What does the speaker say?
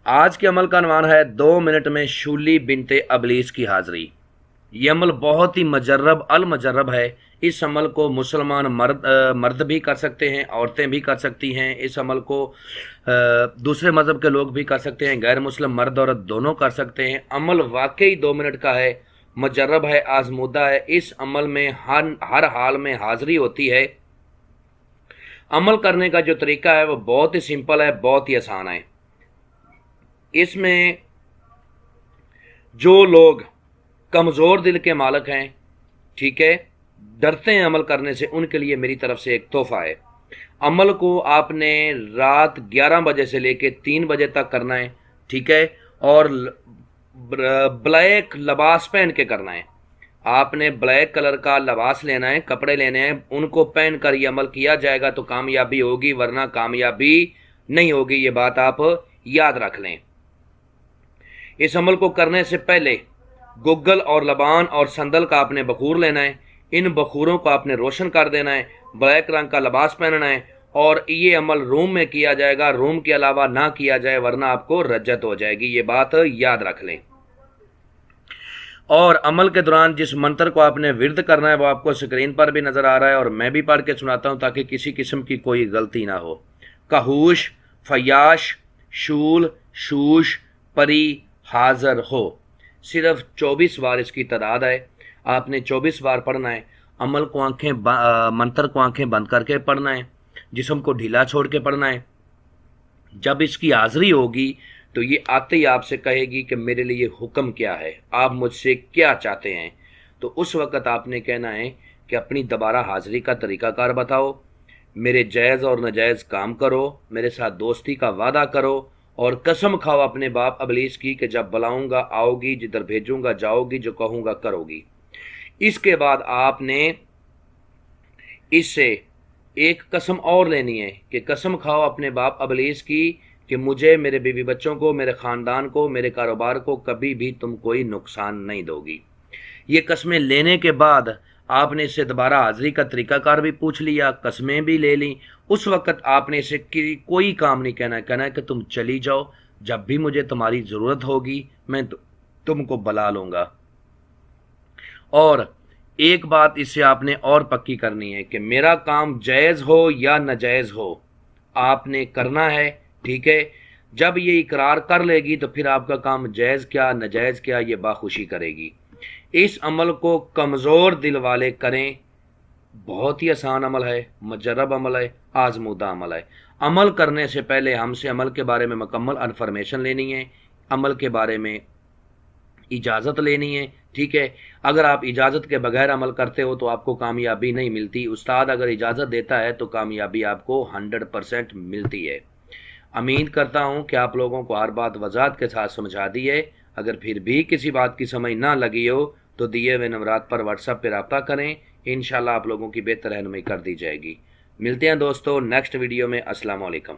आज के अमल का अनवान है 2 मिनट में शूली बिनते अबलीस की हाजिरी। ये अमल बहुत ही मजरब अल मजरब है। इस अमल को मुसलमान मर्द भी कर सकते हैं, औरतें भी कर सकती हैं। इस अमल को दूसरे मज़हब के लोग भी कर सकते हैं, गैर मुस्लिम मर्द औरत दोनों कर सकते हैं। अमल वाकई 2 मिनट का है, मजरब है, आजमूदा है। इस अमल में हर हाल में हाजिरी होती है। अमल करने का जो तरीका है वो बहुत ही सिंपल है, बहुत ही आसान है। इसमें जो लोग कमज़ोर दिल के मालिक हैं, ठीक है, डरते हैं अमल करने से, उनके लिए मेरी तरफ से एक तोहफा है। अमल को आपने रात 11 बजे से लेके 3 बजे तक करना है, ठीक है, और ब्लैक लिबास पहन के करना है। आपने ब्लैक कलर का लिबास लेना है, कपड़े लेने हैं, उनको पहन कर ये अमल किया जाएगा तो कामयाबी होगी, वरना कामयाबी नहीं होगी। ये बात आप याद रख लें। इस अमल को करने से पहले गुग्गल और लबान और संदल का आपने बखूर लेना है। इन बखूरों को आपने रोशन कर देना है, ब्लैक रंग का लिबास पहनना है, और ये अमल रूम में किया जाएगा, रूम के अलावा ना किया जाए वरना आपको रज्जत हो जाएगी। ये बात याद रख लें। और अमल के दौरान जिस मंत्र को आपने विर्द करना है वो आपको स्क्रीन पर भी नजर आ रहा है, और मैं भी पढ़ के सुनाता हूं ताकि किसी किस्म की कोई गलती ना हो। कहूश, फयाश, शूल, शूश, परी, हाजर हो। सिर्फ 24 बार इसकी तादाद है। आपने 24 बार पढ़ना है। अमल को मंत्र को आंखें बंद करके पढ़ना है, जिस्म को ढीला छोड़ के पढ़ना है। जब इसकी हाजिरी होगी तो ये आते ही आपसे कहेगी कि मेरे लिए हुक्म क्या है, आप मुझसे क्या चाहते हैं। तो उस वक़्त आपने कहना है कि अपनी दोबारा हाजिरी का तरीक़ाकार बताओ, मेरे जायज़ और नाजायज़ काम करो, मेरे साथ दोस्ती का वादा करो, और कसम खाओ अपने बाप अबलीस की कि जब बुलाऊंगा आओगी, जिधर भेजूंगा जाओगी, जो कहूंगा करोगी। इसके बाद आपने इससे एक कसम और लेनी है कि कसम खाओ अपने बाप अबलीस की कि मुझे, मेरे बीवी बच्चों को, मेरे ख़ानदान को, मेरे कारोबार को कभी भी तुम कोई नुकसान नहीं दोगी। ये कस्में लेने के बाद आपने इससे दोबारा हाजिरी का तरीकाकार भी पूछ लिया, कस्में भी ले ली। उस वक़्त आपने इसे कोई काम नहीं कहना है कि तुम चली जाओ, जब भी मुझे तुम्हारी ज़रूरत होगी मैं तुमको बुला लूँगा। और एक बात इससे आपने और पक्की करनी है कि मेरा काम जायज़ हो या नाजायज़ हो, आपने करना है, ठीक है। जब ये इकरार कर लेगी तो फिर आपका काम जायज़ क्या नाजायज़ क्या ये बाखुशी करेगी। इस अमल को कमज़ोर दिल वाले करें। बहुत ही आसान अमल है, मजरब अमल है, आजमूदा अमल है। अमल करने से पहले हमसे अमल के बारे में मुकम्मल इन्फॉर्मेशन लेनी है, अमल के बारे में इजाज़त लेनी है, ठीक है। अगर आप इजाज़त के बगैर अमल करते हो तो आपको कामयाबी नहीं मिलती। उस्ताद अगर इजाज़त देता है तो कामयाबी आपको 100% मिलती है। उम्मीद करता हूँ कि आप लोगों को हर बात वजाहत के साथ समझा दी है। अगर फिर भी किसी बात की समझ ना लगी हो तो दिए हुए नंबरात पर व्हाट्सएप पर रब्ता करें, इंशाल्लाह आप लोगों की बेहतर रहनुमाई कर दी जाएगी। मिलते हैं दोस्तों नेक्स्ट वीडियो में। अस्सलाम वालेकुम।